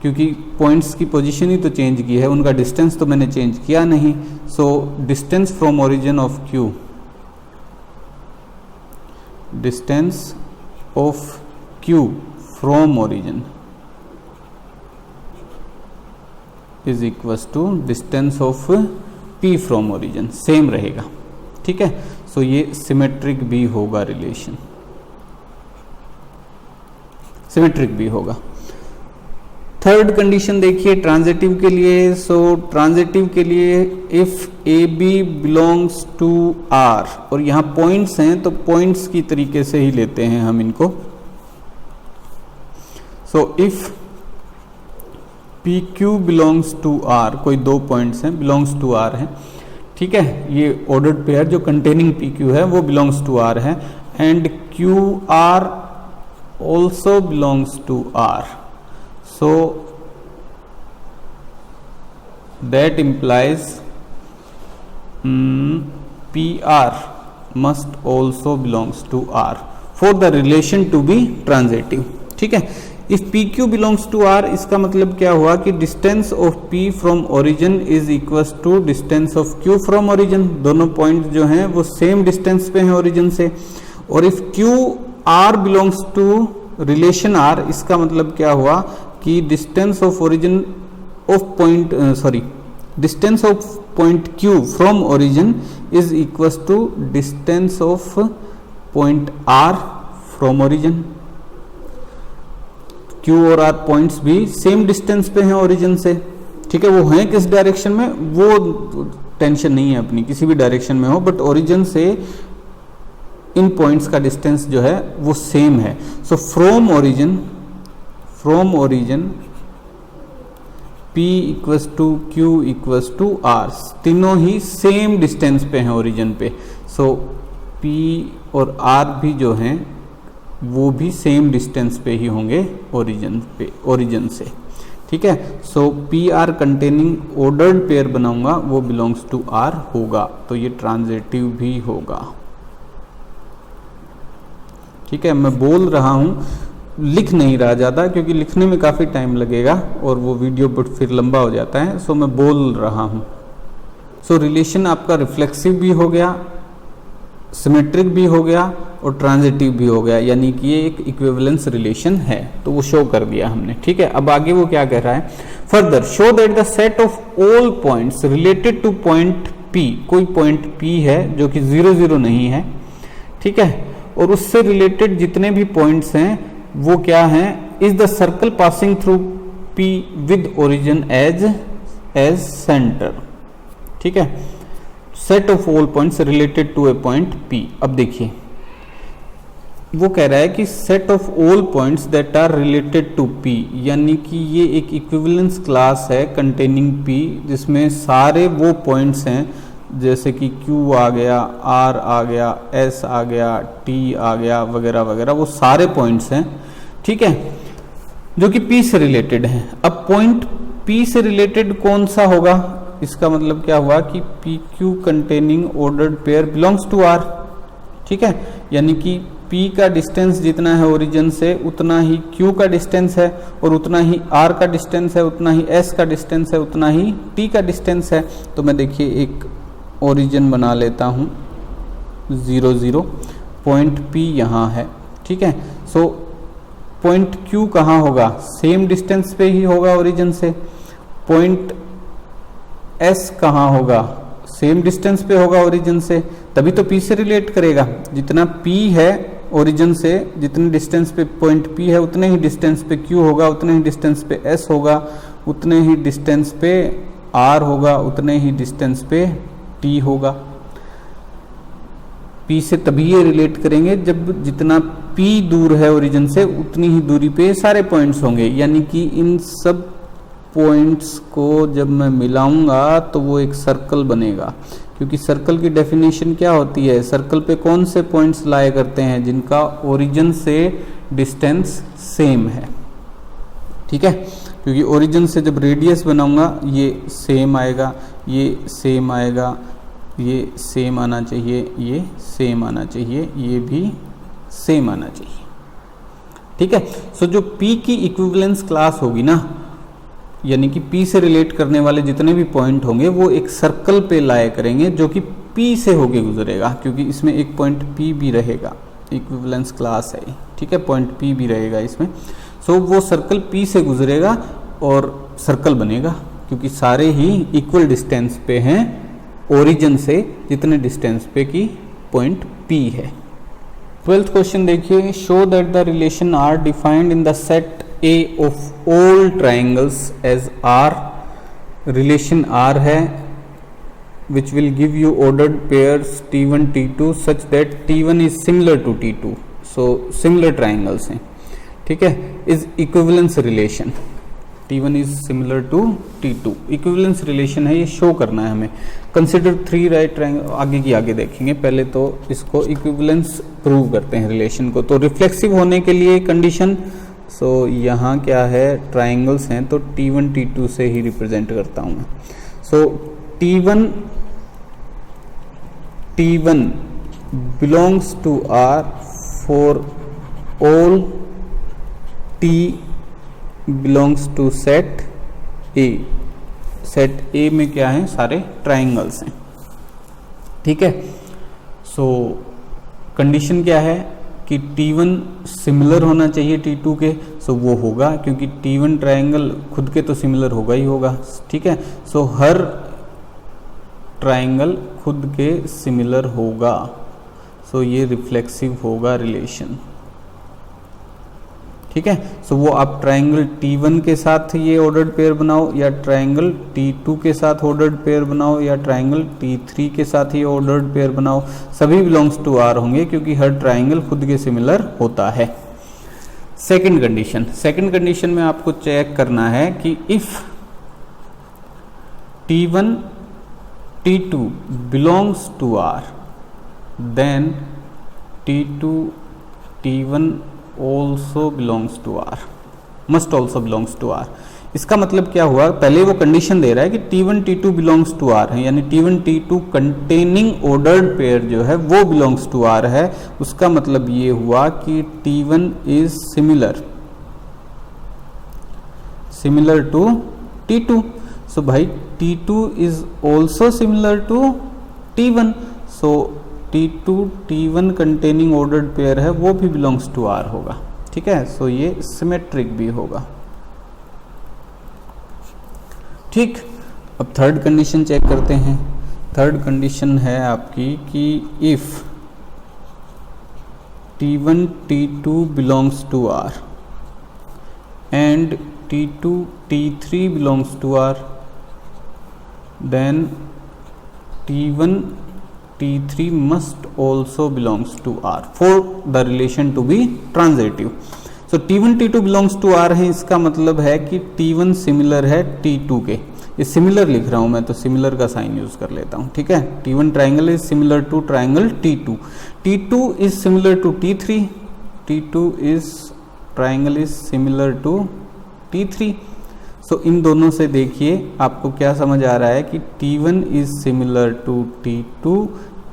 क्योंकि पॉइंट्स की पोजीशन ही तो चेंज की है, उनका डिस्टेंस तो मैंने चेंज किया नहीं। So distance from origin of Q, distance of Q from origin is equals to distance of P from origin, same रहेगा, ठीक है। सो ये सिमेट्रिक भी होगा, रिलेशन सिमेट्रिक भी होगा। थर्ड कंडीशन देखिए ट्रांजिटिव के लिए। सो ट्रांजिटिव के लिए if AB belongs to R, और यहाँ पॉइंट्स हैं तो पॉइंट्स की तरीके से ही लेते हैं हम इनको। So if P Q belongs to R, कोई दो पॉइंट्स हैं, बिलोंग्स टू आर है, ठीक है, ये ऑर्डर्ड पेयर जो कंटेनिंग पी क्यू है वो बिलोंग्स टू आर है, and Q R also belongs to R, so that implies PR must also belongs to R for the relation to be transitive, ठीक है। If PQ belongs to R, इसका मतलब क्या हुआ कि distance of P from origin is equal to distance of Q from origin, दोनों point जो हैं वो सेम डिस्टेंस पे हैं ओरिजिन से। और if QR belongs to relation R, इसका मतलब क्या हुआ कि distance of origin of point distance of point Q from origin is equals to distance of point R from origin। Q और R पॉइंट्स भी सेम डिस्टेंस पे हैं origin से, ठीक है। वो हैं किस डायरेक्शन में वो टेंशन नहीं है अपनी, किसी भी डायरेक्शन में हो, बट ओरिजिन से इन पॉइंट्स का डिस्टेंस जो है वो सेम है। So from origin P equals to Q equals to R, तीनों ही सेम डिस्टेंस पे हैं ओरिजिन पे। सो P और R भी जो हैं वो भी सेम डिस्टेंस पे ही होंगे ओरिजिन से, ठीक है। सो PR कंटेनिंग ऑर्डर्ड पेयर बनाऊंगा वो बिलोंग्स टू R होगा, तो ये ट्रांजिटिव भी होगा, ठीक है। मैं बोल रहा हूं, लिख नहीं रहा ज़्यादा क्योंकि लिखने में काफ़ी टाइम लगेगा और वो वीडियो बट फिर लंबा हो जाता है, सो मैं बोल रहा हूँ। सो रिलेशन आपका रिफ्लेक्सिव भी हो गया, सिमेट्रिक भी हो गया और ट्रांजिटिव भी हो गया, यानी कि ये एक इक्विवेलेंस रिलेशन है, तो वो शो कर दिया हमने, ठीक है। अब आगे वो क्या कह रहा है, further show that the set of all points related two point P, कोई पॉइंट P है जो कि 0 0 नहीं है, ठीक है, और उससे रिलेटेड जितने भी पॉइंट्स हैं वो क्या है, is the circle passing through P with origin as centre, ठीक है। Set of all points related to a point P। अब देखिए वो कह रहा है कि set of all points that are related to P, यानी कि ये एक इक्विवेलेंस क्लास है कंटेनिंग P, जिसमें सारे वो पॉइंट्स हैं जैसे कि Q आ गया, R आ गया, S आ गया, T आ गया वगैरह वगैरह, वो सारे पॉइंट्स हैं, ठीक है, जो कि P से रिलेटेड हैं। अब पॉइंट P से रिलेटेड कौन सा होगा, इसका मतलब क्या हुआ कि PQ containing ordered pair belongs to R, ठीक है, यानी कि P का डिस्टेंस जितना है ओरिजिन से उतना ही Q का डिस्टेंस है, और उतना ही R का डिस्टेंस है, उतना ही S का डिस्टेंस है, उतना ही T का डिस्टेंस है। तो मैं देखिए एक ओरिजिन बना लेता हूँ 0 0, पॉइंट P यहाँ है, ठीक है। सो पॉइंट Q कहाँ होगा, सेम डिस्टेंस पे ही होगा ओरिजिन से। पॉइंट S कहाँ होगा, सेम डिस्टेंस पे होगा ओरिजिन से, तभी तो P से रिलेट करेगा। जितना P है ओरिजिन से, जितने डिस्टेंस पे पॉइंट P है उतने ही डिस्टेंस पे Q होगा, उतने ही डिस्टेंस पे S होगा, उतने ही डिस्टेंस पे R होगा, उतने ही डिस्टेंस पे T होगा। P से तभी ये रिलेट करेंगे जब जितना P दूर है ओरिजिन से उतनी ही दूरी पे सारे पॉइंट्स होंगे, यानी कि इन सब पॉइंट्स को जब मैं मिलाऊंगा तो वो एक सर्कल बनेगा, क्योंकि सर्कल की डेफिनेशन क्या होती है, सर्कल पे कौन से पॉइंट्स लाया करते हैं जिनका ओरिजिन से डिस्टेंस सेम है, ठीक है। क्योंकि ओरिजिन से जब रेडियस बनाऊंगा ये सेम आएगा, ये सेम आएगा, ये सेम आना चाहिए, ये सेम आना चाहिए, ये भी सेम आना चाहिए, ठीक है। सो जो P की इक्विवेलेंस क्लास होगी ना, यानी कि P से रिलेट करने वाले जितने भी पॉइंट होंगे वो एक सर्कल पे लाया करेंगे जो कि P से होके गुजरेगा, क्योंकि इसमें एक पॉइंट P भी रहेगा, इक्विवेलेंस क्लास है, ठीक है, पॉइंट P भी रहेगा इसमें। सो वो सर्कल P से गुजरेगा और सर्कल बनेगा, क्योंकि सारे ही इक्वल डिस्टेंस पे हैं ओरिजिन से, जितने डिस्टेंस पे की पॉइंट P है। 12th क्वेश्चन देखिए, show that the relation R defined in the set A of all triangles as R, relation R है which will give you ordered pairs T1 T2 such that T1 is similar to T2, so similar triangles हैं, ठीक है, is equivalence relation, T1 is similar to T2, equivalence relation है, ये show करना है हमें। Consider 3 right triangle, आगे की आगे देखेंगे, पहले तो इसको इक्विवेलेंस प्रूव करते हैं रिलेशन को। तो रिफ्लेक्सिव होने के लिए कंडीशन, सो यहाँ क्या है, ट्राइंगल्स हैं तो T1 T2 से ही रिप्रेजेंट करता हूँ मैं। So T1 belongs to R for all T belongs to set A। Set A में क्या है, सारे ट्राइंगल्स हैं, ठीक है। सो कंडीशन क्या है कि T1 सिमिलर होना चाहिए T2 के, सो वो होगा क्योंकि T1 ट्राइंगल खुद के तो सिमिलर होगा ही होगा, ठीक है। सो हर ट्राइंगल खुद के सिमिलर होगा, सो ये रिफ्लेक्सिव होगा रिलेशन, ठीक है। सो वो आप ट्राइंगल T1 के साथ ये ऑर्डर्ड पेयर बनाओ, या ट्राइंगल T2 के साथ ऑर्डर्ड पेयर बनाओ, या ट्राइंगल T3 के साथ ये ऑर्डर्ड पेयर बनाओ, सभी बिलोंग्स टू R होंगे क्योंकि हर ट्राइंगल खुद के सिमिलर होता है। सेकंड कंडीशन में आपको चेक करना है कि if T1 T2 belongs to R, then T1 also belongs to R, must also belongs to R। इसका मतलब क्या हुआ, पहले वो कंडीशन दे रहा है कि T1 T2 belongs to R है, यानी T1 T2 containing ordered pair जो है वो belongs to R है। उसका मतलब ये हुआ कि T1 is similar to T2। सो भाई T2 is also similar to T1, so T2 T1 containing ordered pair है वो भी बिलोंग्स टू R होगा, ठीक है। सो ये सिमेट्रिक भी होगा, ठीक। अब थर्ड कंडीशन चेक करते हैं। थर्ड कंडीशन है आपकी कि if T1 T2 belongs to R and T2 T3 belongs to R, then T1 T3 must also belongs to R for the relation to be transitive। so T1 T2 belongs to R है, इसका मतलब है कि T1 similar है T2 के। ये similar लिख रहा हूं मैं तो सिमिलर का साइन यूज कर लेता हूं, ठीक है। T1 triangle is similar to triangle T2, T2 is similar to T3, T2 is triangle is similar to T3। So इन दोनों से देखिए आपको क्या समझ आ रहा है कि T1 is similar to T2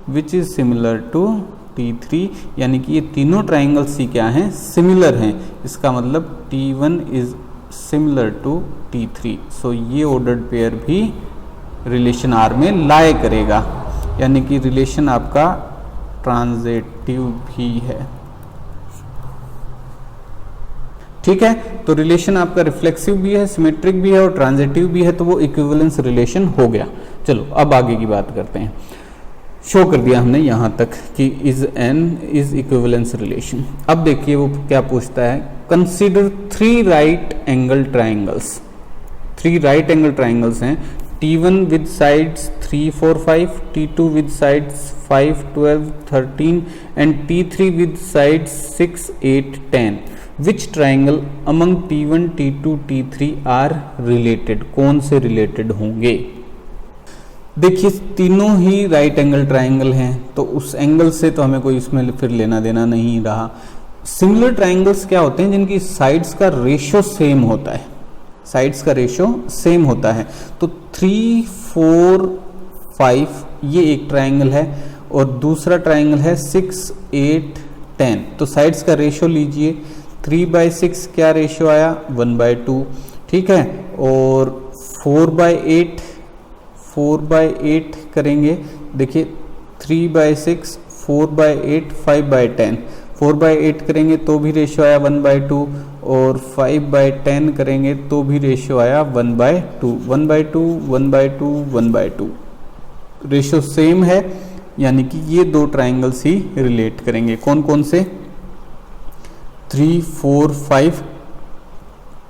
which is similar to T3, यानी कि ये तीनों ट्राइंगल्स ही क्या हैं, सिमिलर हैं। इसका मतलब T1 is similar to T3। So ये ऑर्डर्ड पेयर भी रिलेशन R में लाए करेगा, यानी कि रिलेशन आपका ट्रांजिटिव भी है, ठीक है। तो रिलेशन आपका रिफ्लेक्सिव भी है, सिमेट्रिक भी है और ट्रांजिटिव भी है, तो वो इक्विवेलेंस रिलेशन हो गया। चलो अब आगे की बात करते हैं। शो कर दिया हमने यहाँ तक कि इज इक्विवेलेंस रिलेशन। अब देखिए वो क्या पूछता है, consider 3 right angle triangles. 3 right angle triangles हैं, T1 with sides 3, 4, 5, T2 with sides 5, 12, 13 and T3 with sides 6, 8, 10। Which triangle among T1 T2 T3 are related, कौन से रिलेटेड होंगे। देखिए तीनों ही राइट एंगल ट्राइंगल हैं, तो उस एंगल से तो हमें कोई इसमें फिर लेना देना नहीं रहा। सिमिलर ट्राइंगल्स क्या होते हैं, जिनकी साइड्स का रेशो सेम होता है, साइड्स का रेशो सेम होता है। तो 3, 4, 5 ये एक ट्राइंगल है और दूसरा ट्राइंगल है 6, 8, 10। तो साइड्स का रेशो लीजिए, 3/6 क्या रेशो आया, 1/2, ठीक है। और 4/8 करेंगे, देखिए 3/6, 4/8, 5/10। 4/8 करेंगे तो भी रेशो आया 1/2 और 5/10 करेंगे तो भी रेशो आया 1/2, 1/2, 1/2, 1/2। रेशो सेम है, यानी कि ये दो ट्राइंगल्स ही रिलेट करेंगे। कौन कौन से, 3, 4, 5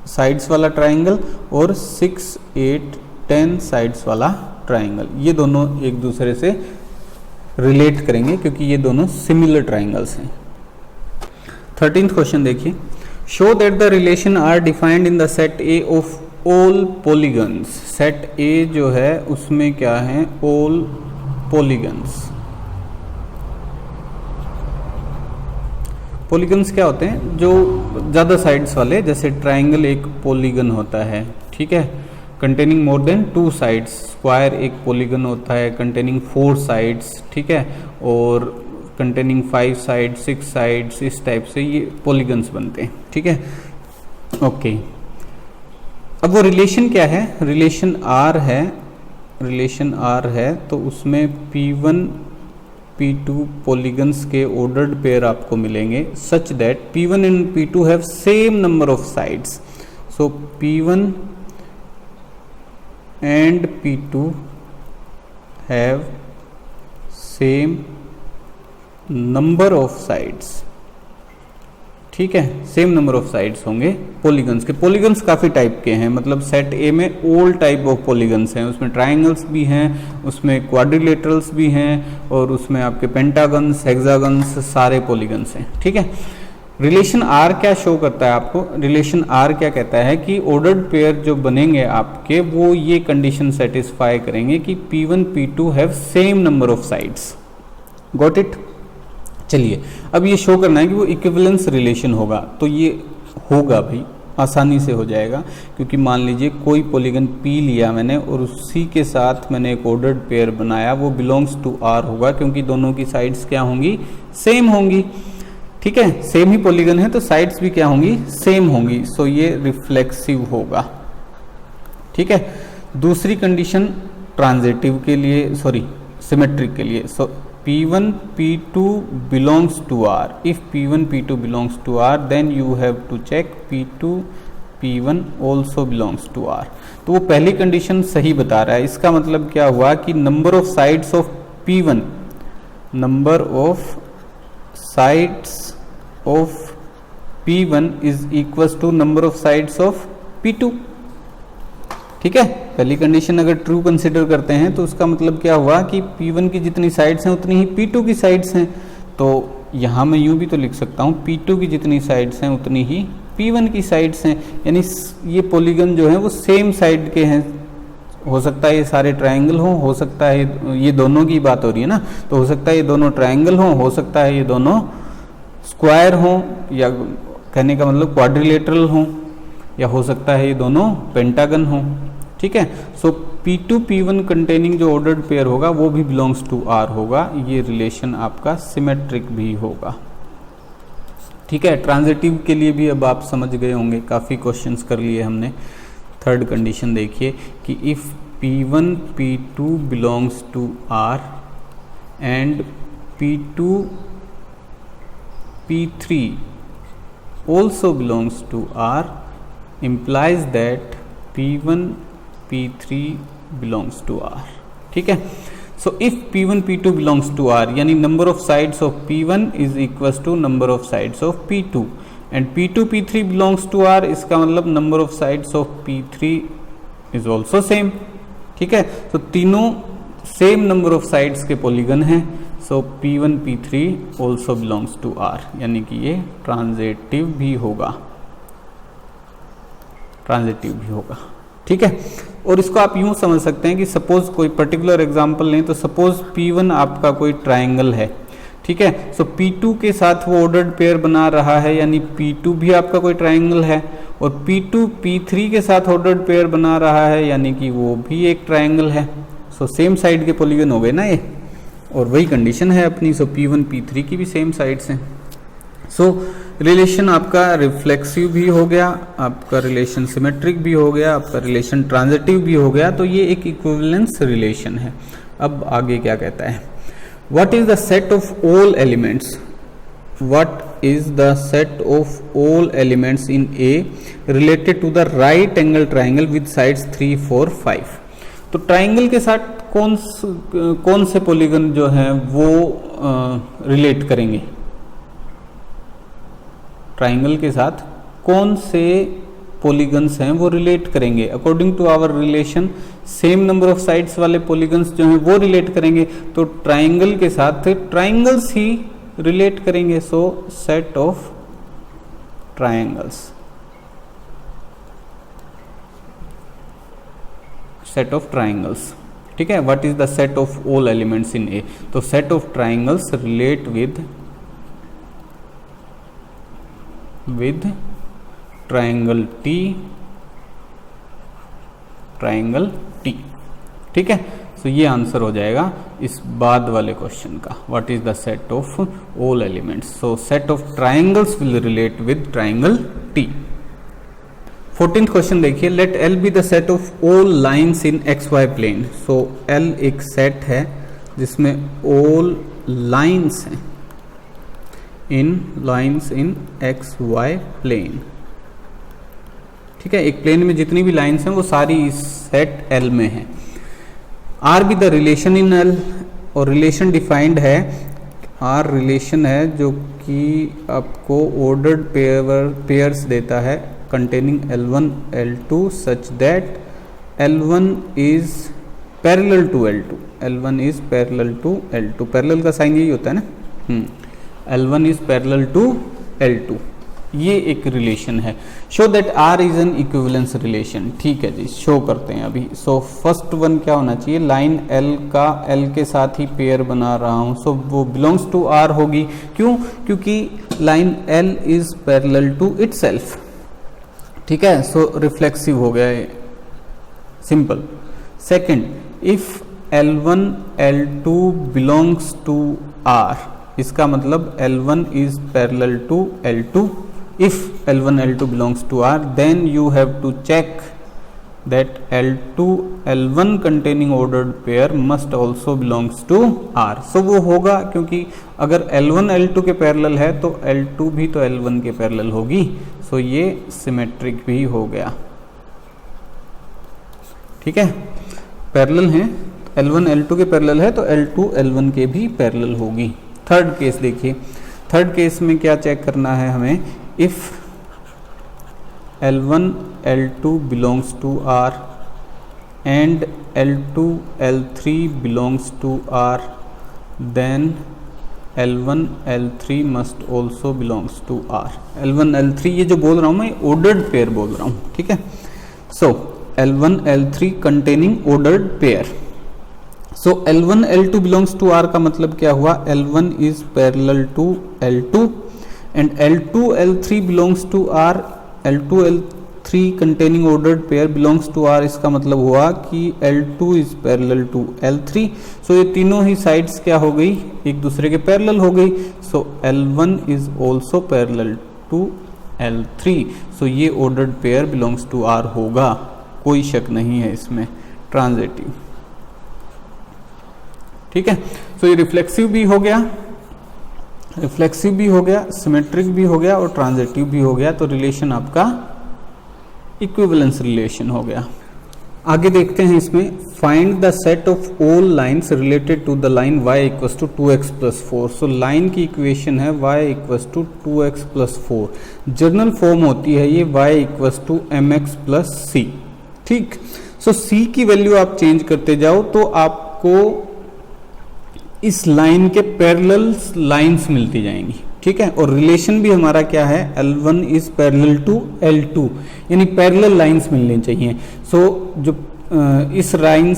साइड्स वाला ट्राइंगल और 6, 8, 10 साइड्स वाला ट्राइंगल, ये दोनों एक दूसरे से रिलेट करेंगे क्योंकि ये दोनों सिमिलर ट्राइंगल्स हैं। 13th क्वेश्चन देखिए, show that the relation R defined in the set A of all polygons, set A जो है उसमें क्या है, ऑल पॉलीगन्स। पॉलीगन्स क्या होते हैं, जो ज़्यादा साइड्स वाले, जैसे ट्राइंगल एक पॉलीगन होता है, ठीक है, containing more than 2 sides. Square एक पॉलीगन होता है कंटेनिंग 4 साइड्स, ठीक है, और कंटेनिंग 5 साइड्स, 6 साइड्स, इस टाइप से ये पॉलीगन्स बनते हैं, ठीक है, ओके। अब वो रिलेशन क्या है, रिलेशन आर है, रिलेशन आर है, तो उसमें P1 P2 पॉलीगन्स के ऑर्डर्ड पेयर आपको मिलेंगे such that P1 and P2 have same number of sides. So P1 and P2 have same number of sides, ठीक है, सेम नंबर ऑफ साइड्स होंगे पॉलीगन्स के। पॉलीगन्स काफ़ी टाइप के हैं, मतलब सेट ए में ऑल टाइप ऑफ पॉलीगन्स हैं, उसमें ट्राइंगल्स भी हैं, उसमें क्वाड्रिलेटरल्स भी हैं, और उसमें आपके पेंटागन्स, हेक्सागन्स, सारे पॉलीगन्स हैं, ठीक है। रिलेशन आर क्या शो करता है आपको, रिलेशन आर क्या कहता है कि ऑर्डर्ड पेयर जो बनेंगे आपके वो ये कंडीशन सेटिस्फाई करेंगे कि P1 P2 have same number of sides. Got it. चलिए अब ये शो करना है कि वो इक्विवेलेंस रिलेशन होगा, तो ये होगा भाई, आसानी से हो जाएगा, क्योंकि मान लीजिए कोई पॉलीगन P लिया मैंने और उसी के साथ मैंने एक ऑर्डर्ड पेयर बनाया, वो बिलोंग्स टू R होगा, क्योंकि दोनों की साइड्स क्या होंगी, सेम होंगी, ठीक है, सेम ही पॉलीगन है तो साइड्स भी क्या होंगी, सेम होंगी, सो ये रिफ्लेक्सिव होगा, ठीक है। दूसरी कंडीशन ट्रांजिटिव के लिए, सॉरी सिमेट्रिक के लिए, सो P1 P2 belongs to R. If P1 P2 belongs to R, then you have to check P2 P1 also belongs to R. तो वो पहली कंडीशन सही बता रहा है। इसका मतलब क्या हुआ कि number of sides of P1, number of sides of P1 is equal to number of sides of P2, ठीक है। पहली कंडीशन अगर ट्रू कंसिडर करते हैं तो उसका मतलब क्या हुआ कि P1 की जितनी साइड्स हैं उतनी ही P2 की साइड्स हैं, तो यहाँ मैं यूँ भी तो लिख सकता हूँ P2 की जितनी साइड्स हैं उतनी ही P1 की साइड्स हैं, यानी ये पॉलीगन जो है वो सेम साइड के हैं। हो सकता है ये सारे ट्रायंगल हो सकता है ये दोनों की बात हो रही है ना, तो हो सकता है ये दोनों ट्रायंगल हो सकता है ये दोनों स्क्वायर हों, या कहने का मतलब क्वाड्रिलेटरल हों, या हो सकता है ये दोनों पेंटागन हों, ठीक है। सो P2 P1 कंटेनिंग जो ऑर्डर्ड पेयर होगा वो भी बिलोंग्स टू R होगा, ये रिलेशन आपका सिमेट्रिक भी होगा, ठीक है। ट्रांजिटिव के लिए भी अब आप समझ गए होंगे, काफ़ी क्वेश्चंस कर लिए हमने। थर्ड कंडीशन देखिए कि if P1 P2 belongs to R and P2 P3 also belongs to R implies that P1 P3 belongs to R, ठीक है। So if P1 P2 belongs to R, यानी number of sides of P1 is equal to number of sides of P2 and P2 P3 belongs to R, इसका मतलब number of sides of P3 is also same, ठीक है। तो तीनों same number of sides के polygon हैं, so P1 P3 also belongs to R, यानी कि ये ट्रांजिटिव भी होगा, ट्रांजिटिव भी होगा, ठीक है। और इसको आप यूं समझ सकते हैं कि सपोज कोई पर्टिकुलर एग्जांपल लें, तो सपोज P1 आपका कोई ट्रायंगल है, ठीक है। सो P2 के साथ वो ऑर्डर्ड पेयर बना रहा है, यानी P2 भी आपका कोई ट्रायंगल है, और P2 P3 के साथ ऑर्डर्ड पेयर बना रहा है, यानी कि वो भी एक ट्रायंगल है। सो सेम साइड के पॉलीगन हो गए ना ये, और वही कंडीशन है अपनी। सो P1 P3 की भी सेम साइड्स हैं। सो रिलेशन आपका रिफ्लेक्सिव भी हो गया, आपका रिलेशन सिमेट्रिक भी हो गया, आपका रिलेशन ट्रांजिटिव भी हो गया, तो ये एक इक्विवेलेंस रिलेशन है। अब आगे क्या कहता है, what is the set of all elements, what is the set of all elements in A related to the right angle triangle with sides 3, 4, 5। तो ट्राइंगल के साथ कौन से पॉलीगन जो हैं वो रिलेट करेंगे, ट्राइंगल के साथ कौन से पॉलीगन्स हैं वो रिलेट करेंगे। According to our relation same number of sides वाले पॉलीगन्स जो हैं वो रिलेट करेंगे, तो ट्राइंगल के साथ ट्राइंगल्स ही रिलेट करेंगे। So set of triangles, set of triangles, ठीक है। What is the set of all elements in A, तो set of triangles relate with triangle T, ठीक है। सो ये आंसर हो जाएगा इस बाद वाले क्वेश्चन का, what is the set of all elements. So set of triangles will relate with triangle T. 14th question देखिए, let L be the set of all lines in X Y plane. So L एक set है जिसमें all lines हैं इन X Y plane, ठीक है। एक plane में जितनी भी लाइन्स हैं वो सारी इस सेट एल में है। Are be the relation in L, और रिलेशन डिफाइंड है, आर रिलेशन है जो कि आपको ऑर्डर्ड पेयर्स देता है containing L1 L2 such that L1 is parallel to L2, L1 is parallel to L2, parallel का साइन यही होता है ना, L1 is parallel to L2, ये एक रिलेशन है। Show that R is an equivalence relation, ठीक है जी, शो करते हैं अभी। सो फर्स्ट वन क्या होना चाहिए, लाइन L का L के साथ ही पेयर बना रहा हूं, सो वो बिलोंग्स टू R होगी। क्यों, क्योंकि line L is parallel to itself, ठीक है। सो रिफ्लेक्सिव हो गया, simple. Second, if L1 L2 belongs to R, इसका मतलब L1 is parallel to L2। If L1 L2 belongs to R, then you have to check that L1 containing ordered pair must also belongs to R। So वो होगा, क्योंकि अगर L1 L2 के parallel है तो L2 भी तो L1 के पैरेलल होगी। सो ये सिमेट्रिक भी हो गया, ठीक है। पैरेलल है, L1 L2 के पैरेलल है तो L2 L1 के भी पैरेलल होगी। थर्ड केस देखिए, थर्ड केस में क्या चेक करना है हमें, if L1 L2 belongs to R and L2 L3 belongs to R, then L1 L3 must also belongs to R। L1 L3 ये जो बोल रहा हूँ मैं ऑर्डर्ड पेयर बोल रहा हूँ, ठीक है। So L1 L3 containing ordered pair. So L1 L2 belongs to R का मतलब क्या हुआ, L1 is parallel to L2 and L2 L3 belongs to R, L2 L3 containing ordered pair belongs to R, इसका मतलब हुआ कि L2 is parallel to L3। So ये तीनों ही साइड्स क्या हो गई, एक दूसरे के पैरेलल हो गई। So L1 is also parallel to L3, so ये ordered pair belongs to R होगा, कोई शक नहीं है इसमें, ट्रांजिटिव, ठीक है। सो ये रिफ्लेक्सिव भी हो गया, सिमेट्रिक भी हो गया और ट्रांजिटिव भी हो गया। तो रिलेशन आपका इक्विवेलेंस रिलेशन हो गया। आगे देखते हैं इसमें, find the set of all lines related to the line y equals to 2x plus 4। So line की इक्वेशन है y equals to 2x plus 4, general form होती है ये y equals to mx plus c, ठीक। So c की value आप change करते जाओ तो आपको इस लाइन के पैरेलल लाइंस मिलती जाएंगी, ठीक है। और रिलेशन भी हमारा क्या है, L1 is parallel to L2, यानी पैरेलल लाइंस मिलनी चाहिए। सो जो इस लाइन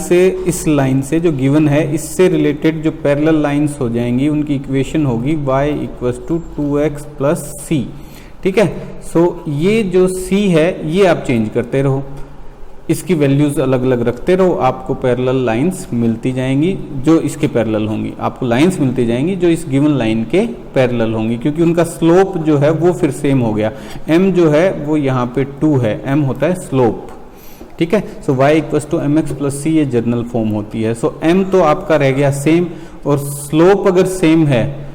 से जो गिवन है, इससे रिलेटेड जो पैरेलल लाइंस हो जाएंगी उनकी इक्वेशन होगी y equals to 2x plus c, ठीक है। सो ये जो c है ये आप चेंज करते रहो, इसकी वैल्यूज अलग अलग रखते रहो, आपको पैरेलल लाइंस मिलती जाएंगी जो इसके पैरेलल होंगी, आपको लाइंस मिलती जाएंगी जो इस गिवन लाइन के पैरेलल होंगी, क्योंकि उनका स्लोप जो है वो फिर सेम हो गया। m जो है वो यहाँ पे 2 है, m होता है स्लोप, ठीक है। So y equals to mx plus c ये जर्नल फॉर्म होती है। सो m तो आपका रह गया सेम, और स्लोप अगर सेम है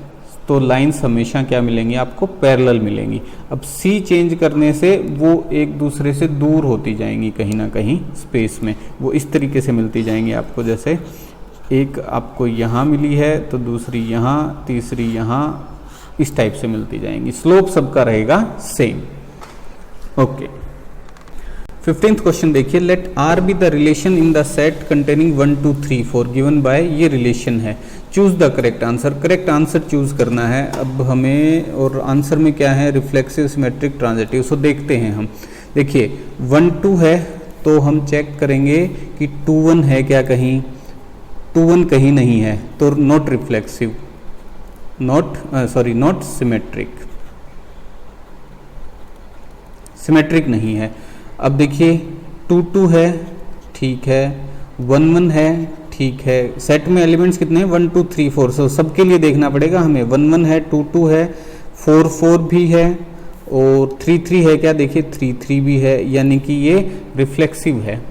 तो लाइंस हमेशा क्या मिलेंगी, आपको पैरेलल मिलेंगी। अब c चेंज करने से वो एक दूसरे से दूर होती जाएंगी कहीं ना कहीं स्पेस में, वो इस तरीके से मिलती जाएंगी आपको, जैसे एक आपको यहाँ मिली है तो दूसरी यहाँ, तीसरी यहाँ, इस टाइप से मिलती जाएंगी। स्लोप सबका रहेगा सेम, ओके। 15th क्वेश्चन देखिए, let R be the relation in the set containing 1 2 3 4 given by, ये रिलेशन है। Choose the correct answer, correct answer choose करना है अब हमें, और आंसर में क्या है, रिफ्लेक्सिव, सिमेट्रिक, ट्रांजिटिव। सो देखते हैं हम, देखिए 1 2 है, तो हम चेक करेंगे कि 2 1 है क्या कहीं, 2 1 कहीं नहीं है, तो not reflexive, not symmetric, symmetric नहीं है। अब देखिए 2 2 है, ठीक है, 1 1 है, ठीक है। सेट में एलिमेंट्स कितने हैं, 1 2 3 4, सो सबके लिए देखना पड़ेगा हमें। 1 1 है, 2 2 है, 4 4 भी है और 3 3 है क्या, देखिए 3 3 भी है, यानी कि ये रिफ्लेक्सिव है,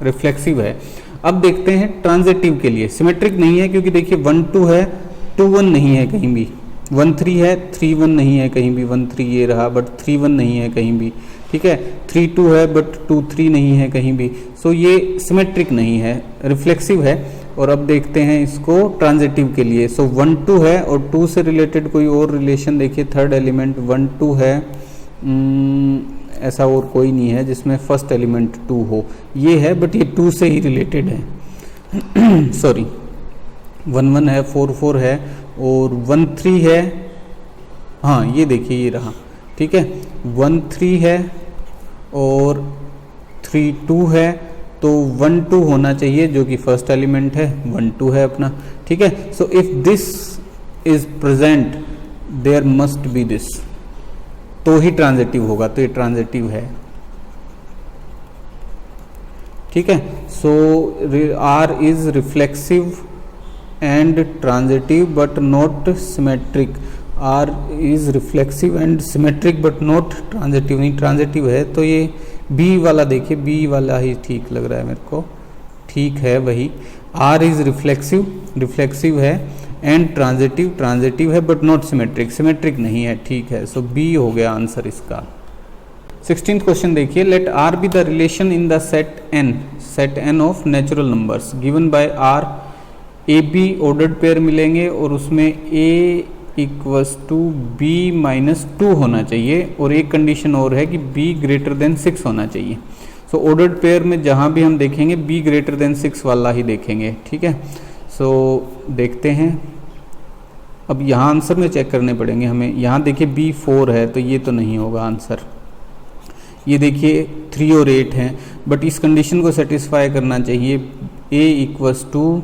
रिफ्लेक्सिव है। अब देखते हैं ट्रांजिटिव के लिए, सिमेट्रिक नहीं है क्योंकि देखिए 1 2 है, 2 1 नहीं है कहीं भी, 1 3 है, 3 1 नहीं है कहीं भी, 1 3 ये रहा बट 3 1 नहीं है कहीं भी, ठीक है। 3 2 है बट 2 3 नहीं है कहीं भी, सो ये सिमेट्रिक नहीं है, रिफ्लेक्सिव है। और अब देखते हैं इसको ट्रांजिटिव के लिए। सो 1 2 है और 2 से रिलेटेड कोई और रिलेशन देखिए, थर्ड एलिमेंट 1 2 है, ऐसा और कोई नहीं है जिसमें फर्स्ट एलिमेंट 2 हो, ये है बट ये 2 से ही रिलेटेड है सॉरी 1 1 है, 4 4 है और 1 3 है, हाँ ये देखिए ये रहा, ठीक है। 1 3 है और 3 2 है, तो 1 2 होना चाहिए जो कि फर्स्ट एलिमेंट है, 1 2 है अपना, ठीक है। So if this is present there must be this, तो ही ट्रांजिटिव होगा, तो ये ट्रांजिटिव है, ठीक है। So R is reflexive and transitive but not symmetric, R is reflexive and symmetric but not transitive, नहीं ट्रांजिटिव है, तो ये बी वाला देखिए, बी वाला ही ठीक लग रहा है मेरे को, ठीक है वही। आर इज रिफ्लेक्सिव, रिफ्लेक्सिव है, एंड ट्रांजिटिव, ट्रांजिटिव है बट नॉट सिमेट्रिक, सिमेट्रिक नहीं है, ठीक है। सो बी हो गया आंसर इसका। 16th क्वेश्चन देखिए, let R be the relation in the set N of natural numbers given by R, A B ordered pair मिलेंगे और उसमें A equals to B minus 2 होना चाहिए, और एक कंडीशन और है कि बी ग्रेटर देन 6 होना चाहिए। सो ऑर्डर्ड पेयर में जहाँ भी हम देखेंगे बी ग्रेटर देन 6 वाला ही देखेंगे, ठीक है। सो देखते हैं, अब यहाँ आंसर में चेक करने पड़ेंगे हमें। यहाँ देखिए बी 4 है तो ये तो नहीं होगा आंसर, ये देखिए 3 और 8 हैं, बट इस कंडीशन को सेटिस्फाई करना चाहिए, A equals to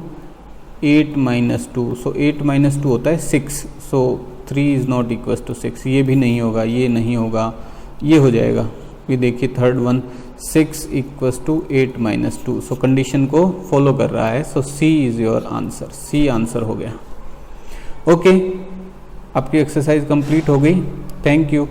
8 minus 2, so 8 minus 2 होता है 6, so 3 is not equals to 6, ये भी नहीं होगा, ये नहीं होगा, ये हो जाएगा। ये देखिए third one 6 equals to 8 minus 2, so condition को फॉलो कर रहा है, so C is your answer, C answer हो गया। ओके, आपकी एक्सरसाइज कंप्लीट हो गई, थैंक यू।